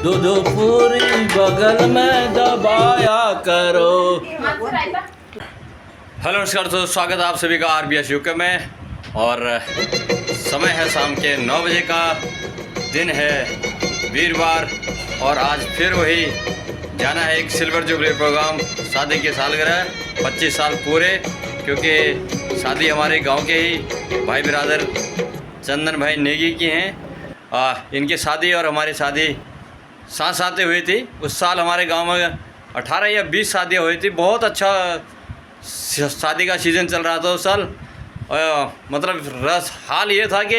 दूध पूरी बगल में दबाया करो। हेलो नमस्कार दोस्तों, स्वागत है आप सभी का RBS UK में। और समय है शाम के 9 बजे का, दिन है वीरवार। और आज फिर वही जाना है एक सिल्वर जुबली प्रोग्राम, शादी की सालगिरह 25 साल पूरे। क्योंकि शादी हमारे गांव के ही भाई बिरादर चंदन भाई नेगी की हैं। इनकी शादी और हमारी शादी साथ साथ हुई थी। उस साल हमारे गांव में 18 या 20 शादियाँ हुई थी। बहुत अच्छा शादी का सीज़न चल रहा था उस साल। मतलब हाल ये था कि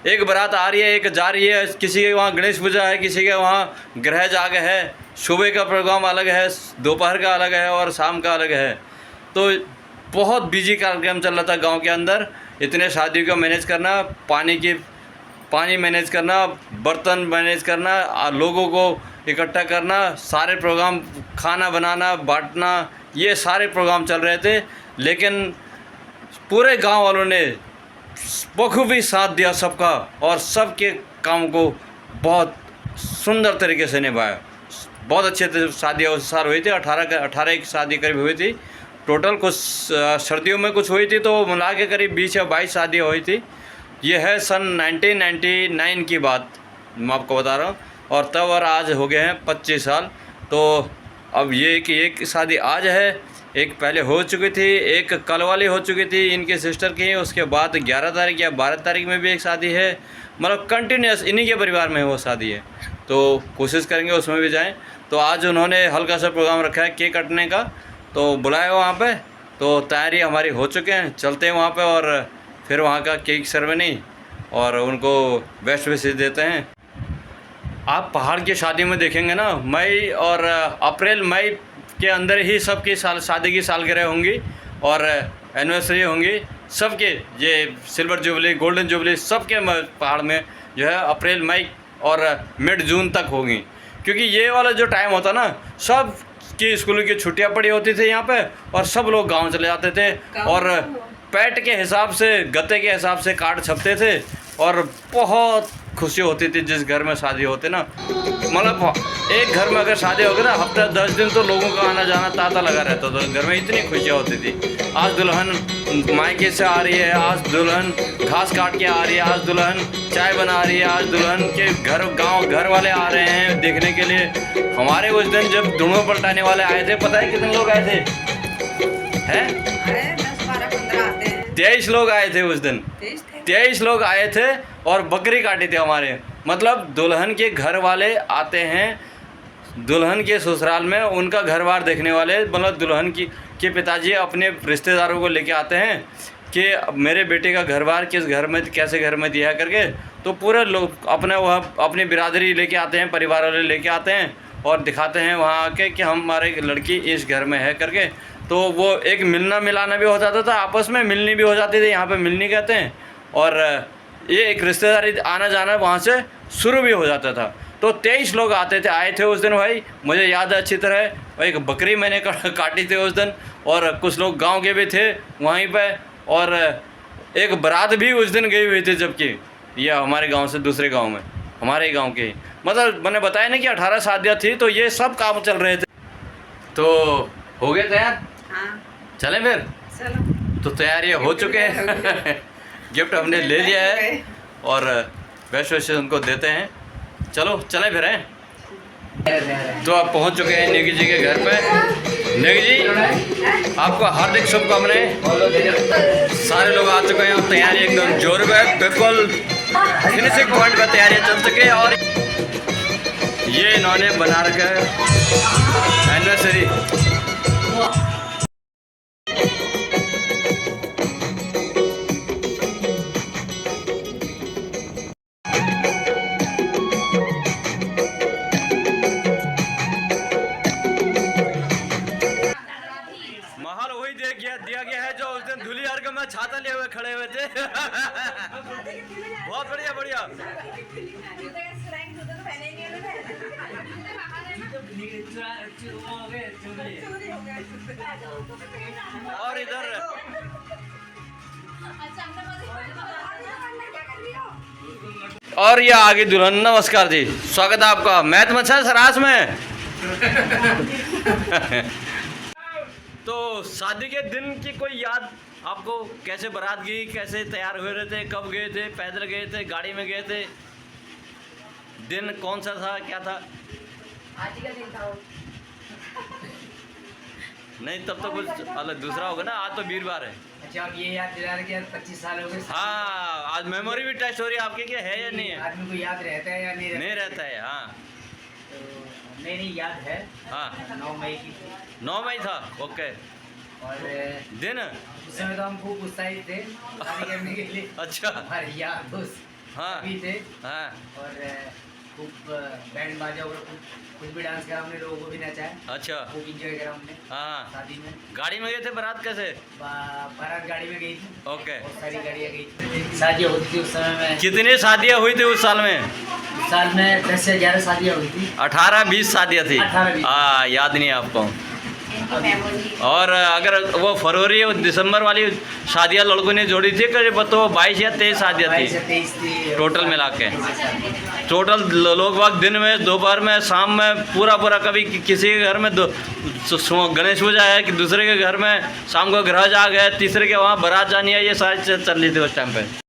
एक बारात आ रही है, एक जा रही है। किसी के वहाँ गणेश पूजा है, किसी के वहाँ ग्रह जाग है। सुबह का प्रोग्राम अलग है, दोपहर का अलग है और शाम का अलग है। तो बहुत बिजी कार्यक्रम चल रहा था गांव के अंदर। इतने शादियों को मैनेज करना, पानी मैनेज करना, बर्तन मैनेज करना, लोगों को इकट्ठा करना, सारे प्रोग्राम, खाना बनाना, बांटना, ये सारे प्रोग्राम चल रहे थे। लेकिन पूरे गांव वालों ने बखूबी साथ दिया सबका, और सबके काम को बहुत सुंदर तरीके से निभाया। बहुत अच्छे से शादियाँ उस साल हुई थी। 18 एक शादी करीब हुई थी टोटल। कुछ सर्दियों में कुछ हुई थी, तो मिला के करीब 20 या 22 शादियाँ हुई थी। ये है सन 1999 की बात मैं आपको बता रहा हूँ। और तब और आज हो गए हैं 25 साल। तो अब ये कि एक शादी आज है, एक पहले हो चुकी थी, एक कल वाली हो चुकी थी इनके सिस्टर की। उसके बाद 11 तारीख या 12 तारीख में भी एक शादी है। मतलब कंटिन्यूस इन्हीं के परिवार में वो शादी है। तो कोशिश करेंगे उसमें भी जाएं। तो आज उन्होंने हल्का सा प्रोग्राम रखा है केक कटने का, तो बुलाया वहाँ पे। तो तैयारी हमारी हो चुके हैं, चलते हैं वहाँ पे और फिर वहाँ का केक सेरेमनी और उनको बेस्ट विशेस देते हैं। आप पहाड़ की शादी में देखेंगे ना, मई और अप्रैल मई के अंदर ही सबकी शादी की सालगिरह होंगी और एनिवर्सरी होंगी सबके। ये सिल्वर जुबली, गोल्डन जुबली सबके पहाड़ में जो है अप्रैल मई और मिड जून तक होंगी। क्योंकि ये वाला जो टाइम होता ना, सब की स्कूल की छुट्टियां पड़ी होती थी यहाँ पे, और सब लोग गांव चले जाते थे। और पैट के हिसाब से, गत्ते के हिसाब से कार्ड छपते थे और बहुत खुशी होती थी जिस घर में शादी होती ना। मतलब एक घर में अगर शादी होगी ना, हफ्ते 10 दिन तो लोगों का आना जाना तांता लगा रहता था। घर में इतनी खुशियाँ होती थी। आज दुल्हन मायके से आ रही है, आज दुल्हन घास काट के आ रही है, आज दुल्हन चाय बना रही है, आज दुल्हन के घर वाले आ रहे हैं देखने के लिए। हमारे उस दिन जब धुआं पलटाने वाले आए थे, पता है कितने लोग आए थे? हैं 23 लोग आए थे उस दिन। 23 लोग आए थे और बकरी काटी थी हमारे। मतलब दुल्हन के घर वाले आते हैं, दुल्हन के ससुराल में उनका घर बार देखने वाले। मतलब दुल्हन के पिताजी अपने रिश्तेदारों को लेके आते हैं कि मेरे बेटे का घर बार किस घर में, कैसे घर में दिया करके। तो पूरे लोग अपनी बिरादरी लेके आते हैं, परिवार वाले लेके आते हैं और दिखाते हैं वहाँ आके कि हमारे लड़की इस घर में है करके। तो वो एक मिलना मिलाना भी हो जाता था, आपस में मिलनी भी हो जाती थी। यहाँ पे मिलनी कहते हैं। और ये एक रिश्तेदारी आना जाना वहाँ से शुरू भी हो जाता था। तो 23 लोग आए थे उस दिन भाई, मुझे याद है अच्छी तरह। एक बकरी मैंने काटी थी उस दिन, और कुछ लोग गांव के भी थे वहीं पे। और एक बारात भी उस दिन गई हुई थी, जबकि ये हमारे गांव से दूसरे गांव में, हमारे ही गांव के। मतलब मैंने बताया ना कि 18 शादियाँ थी, तो ये सब काम चल रहे थे। तो हो गए तैयार? हाँ। चलें फिर? चलो। तो तैयारियाँ हो चुके हैं। गिफ्ट हमने ले लिया है और बेस्ट विशेस उनको देते हैं। चलो चलें फिर हैं। तो आप पहुंच चुके हैं नेगी जी के घर पे। नेगी जी, आपको हार्दिक शुभकामनाएं। सारे लोग आ चुके हैं और तैयारी एकदम जोर में, बिल्कुल फिनिशिंग पॉइंट पर तैयारियां चल चुकी है। और ये इन्होंने बना रखा है एनिवर्सरी। माहौल वही दिया गया है जो उस दिन धूली अर्घ में छाता लिए हुए खड़े हुए थे। बहुत बढ़िया बढ़िया। और इधर और ये आगे दुल्हन। नमस्कार जी, स्वागत है आपका। मैथ मच्छा सरास में। तो शादी के दिन की कोई याद आपको? कैसे बारात गई, कैसे तैयार हुए रहे थे, कब गए थे, पैदल गए थे, गाड़ी में गए थे, दिन कौन सा था, क्या था? आज का दिन था वो। नहीं, तब तो कुछ अलग दूसरा होगा ना। आज तो वीरवार है। अच्छा, आप ये याद दिला रहे कि 25 साल हो गए। हाँ, आज मेमोरी भी टेस्ट हो रही है आपकी, क्या है या नहीं है? आदमी को याद रहता है या नहीं रहता? नहीं रहता है। हाँ तो मेरी याद है। हाँ, 9 मई की थी 9 मई था। ओके। और दिन। उस समय तो हम खूब उत्साहित थे शादी करने के लिए। अच्छा। हमारे यार दोस्त हाँ भी थे हाँ। और खूब बैंड बाजा और कुछ भी डांस करा हमने, लोगों को भी नचाया। अच्छा। खूब इंजॉय करा हमने हाँ, शादी में। गाड़ी में गए थे बारात कैसे? बारात गाड़ी में गई थी। ओके। बहुत सारी गाड़ियाँ गई थी। शादियाँ होती थी उस समय में। कितनी शादियाँ हुई थी उस साल में? उस साल में 10 से 11 शादियाँ हुई थी। 18-20 शादियाँ थी। 18-20। हाँ, याद नहीं है आपको? और अगर वो फरवरी और दिसंबर वाली शादियाँ लड़कों ने जोड़ी थी, करीब तो 22 या 23 शादियाँ 22 से थी 23 थी टोटल मिला के। टोटल लोग बाग दिन में, दोपहर में, शाम में, पूरा कभी किसी के घर में गणेश पूजा है कि दूसरे के घर में शाम को ग्रह जाग है, तीसरे के वहाँ बारात जानी है। ये सारी चीज़ चल रही थी उस टाइम पे।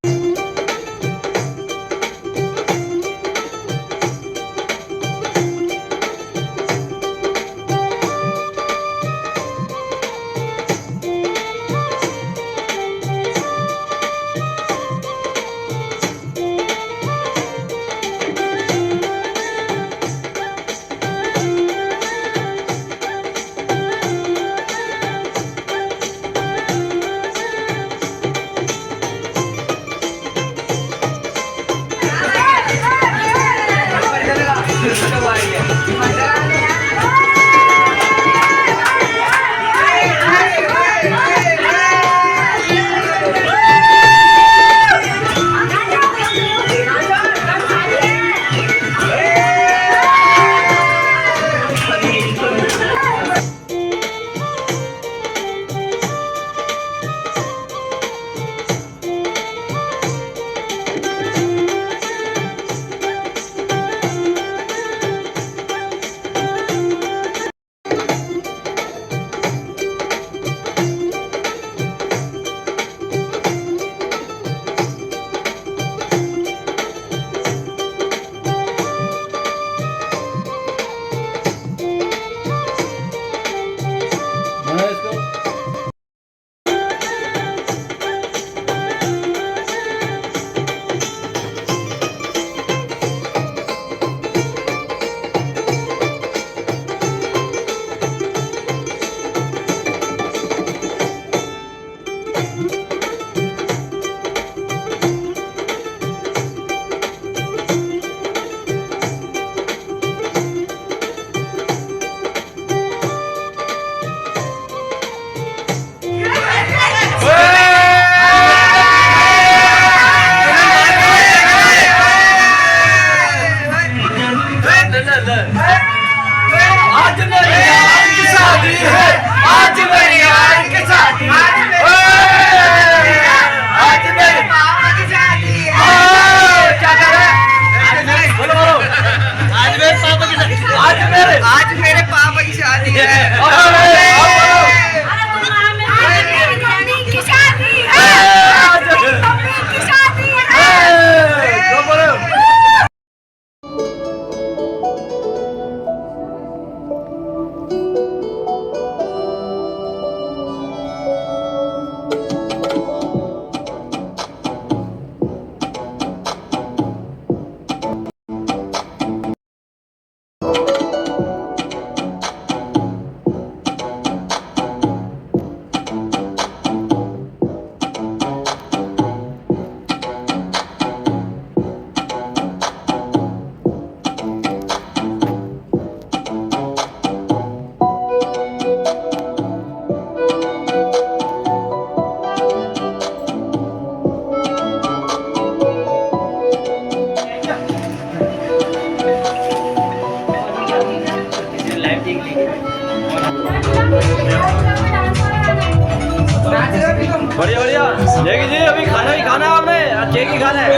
बढ़िया बढ़िया। देखिए जी अभी खाना ही खाना है आपने, केक ही खाना है।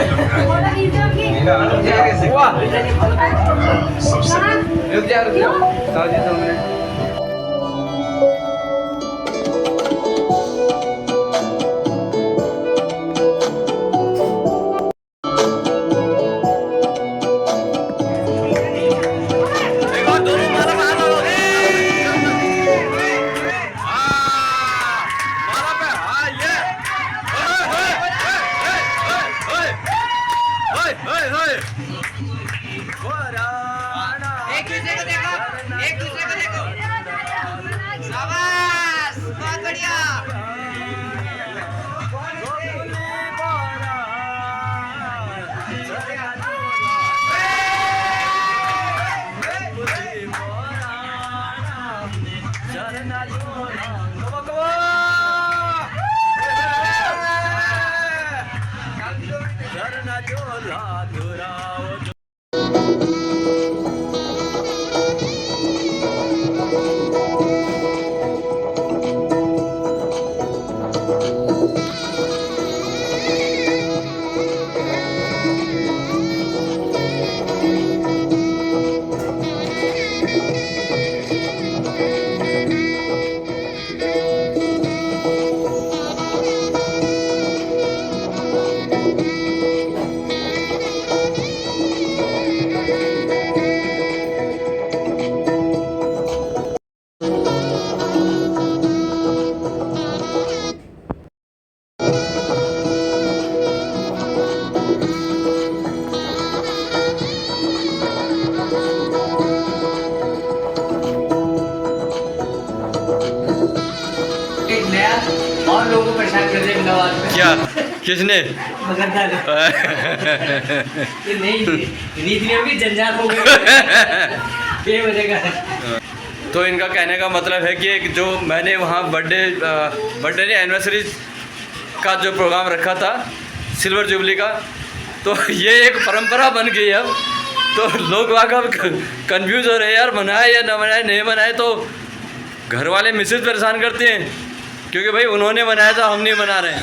वाह रुक जा साहब जी 2 मिनट। एक और दोनों माला का हाथ लगाओ। माला पे हाँ ये। एक दूसरे को देखो, एक दूसरे को देखो। शाबाश, बहुत बढ़िया। एक नया और लोगों को परेशान कर दिया अहमदाबाद में। क्या किसने? मगर था ये नहीं रीत में भी जंजाल हो गई बेवजह का। तो इनका कहने का मतलब है कि एक जो मैंने वहाँ बर्थडे नहीं एनिवर्सरी का जो प्रोग्राम रखा था सिल्वर जुबली का, तो ये एक परंपरा बन गई अब। तो लोग वहाँ का कंफ्यूज हो रहे हैं यार, मनाए या ना मनाए, नहीं मनाए तो घर वाले मिसेज परेशान करते हैं क्योंकि भाई उन्होंने मनाया था हम नहीं मना रहे हैं।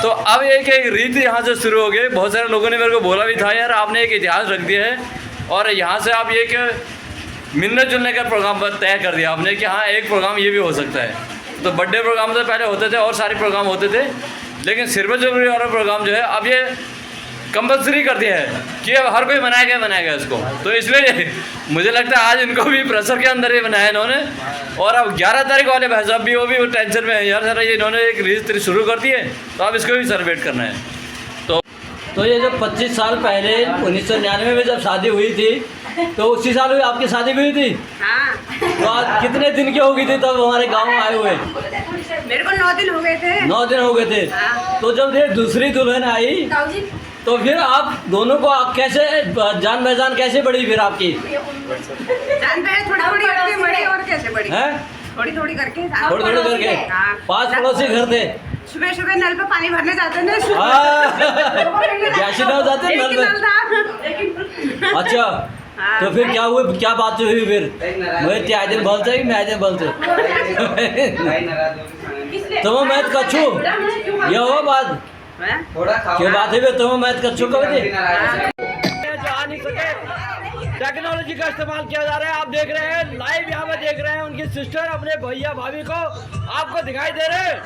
तो अब एक एक रीत यहाँ से शुरू हो गई। बहुत सारे लोगों ने मेरे को बोला भी था यार आपने एक इतिहास रख दिया है और यहाँ से आप ये कि मिलने जुलने का प्रोग्राम तय कर दिया आपने कि हाँ एक प्रोग्राम ये भी हो सकता है। तो बर्थडे प्रोग्राम तो पहले होते थे और सारे प्रोग्राम होते थे, लेकिन सिल्वर जुबली वाला प्रोग्राम जो है अब ये कंपल्सरी कर दिया है कि अब हर कोई बनाएगा इसको। तो इसलिए मुझे लगता है आज इनको भी प्रेशर के अंदर ही बनाया इन्होंने। और अब 11 तारीख वाले भाई साहब भी वो भी टेंशन में है यार, सर ये इन्होंने एक रीत शुरू कर दी है तो अब इसको भी सेलिब्रेट करना है। तो ये जो 25 साल पहले 1999 में जब शादी हुई थी तो उसी साल हुई आपकी शादी भी हुई थी। हाँ। तो आज कितने दिन की हो गई थी तब हमारे गांव में आए हुए? मेरे को 9 दिन हो गए थे। 9 दिन हो गए थे। हाँ। तो जब ये दूसरी दुल्हन आई तो फिर आप दोनों को आप कैसे जान पहचान कैसे बढ़ी फिर आपकी? जान पे थोड़ी थोड़ी करके बढ़ी और कैसे बढ़ी? हैं? थोड़ी थोड़ी करके। थोड़ी थोड़ी करके। हाँ। 5 पड़ोसी घर थे। सुबह सुबह नल पे पानी भरने जाते थे। कैसे ना जाते एक नल ही पे? नल था। अच्छा हाँ। तो फिर क्या हुआ, क्या बात हुई फिर? मैं त्या दिन बोलते कि मैं दिन बोलते तुम मैं कच्छू ये हो बात थोड़ा खाओ क्या बात है बे तुम मैं कच्छू कब थी हाँ। जो आ नहीं सके टेक्नोलॉजी का इस्तेमाल किया जा रहा है। आप देख रहे हैं लाइव यहाँ पे देख रहे हैं उनकी सिस्टर अपने भैया भाभी को आपको दिखाई दे रहे हैं।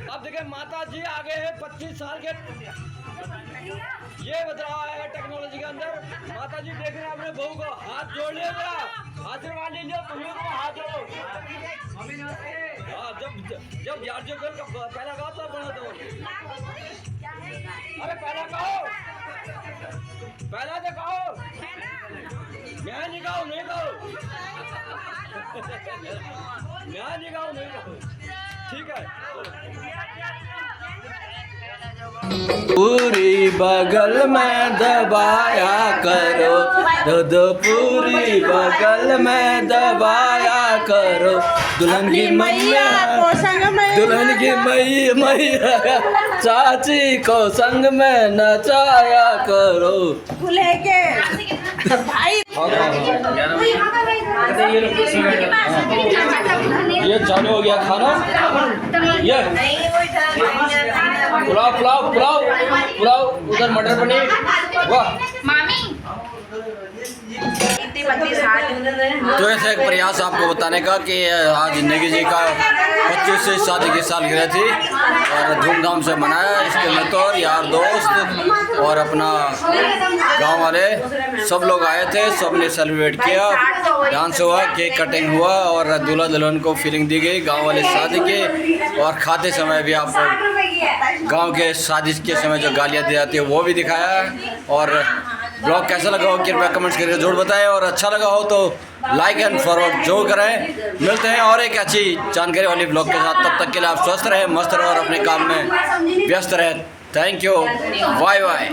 अब देखिए माता जी आगे है 25 साल के ये बदलाव आया है टेक्नोलॉजी के अंदर। माता जी देख रहे हैं अपने बहू को हाथ जोड़ लिया जरा आशीर्वाद लीजिए तुम्हें को हाथ जोड़ो। हाँ जब यार जो कर पहला गाओ तो बना दो। अरे पहला कहो पहला तो कहो मैं नहीं गाऊँ नहीं गाऊँ मैं नहीं गाऊँ नहीं गाऊँ ठीक है। पूरी बगल में दबाया करो दूध पूरी बगल में दबाया करो दुल्हन की मैया दुल्हन की मैया चाची को संग में नचाया करो दूल्हे के भाई ये चालू हो गया खाना। ये पुलाव पुलाव पुलाव पुलाव, उधर मटर पनीर। वाह, तो ऐसा एक प्रयास आपको बताने का कि आज जिंदगी जी का 25वीं शादी की सालगिरह थी और धूमधाम से मनाया। इसके मित्र यार दोस्त और अपना गांव वाले सब लोग आए थे, सब ने सेलिब्रेट किया, डांस हुआ, केक कटिंग हुआ और दूल्हा दुल्हन को फीलिंग दी गई गांव वाले शादी के। और खाते समय भी आपको गांव के शादी के समय जो गालियाँ दी जाती है वो भी दिखाया। और ब्लॉग कैसा लगा हो कृपया कमेंट्स करके जरूर बताएं, और अच्छा लगा हो तो लाइक एंड फॉरवर्ड जरूर करें। मिलते हैं और एक अच्छी जानकारी वाली ब्लॉग के साथ, तब तक के लिए आप स्वस्थ रहें, मस्त रहें और अपने काम में व्यस्त रहें। Thank you, bye bye.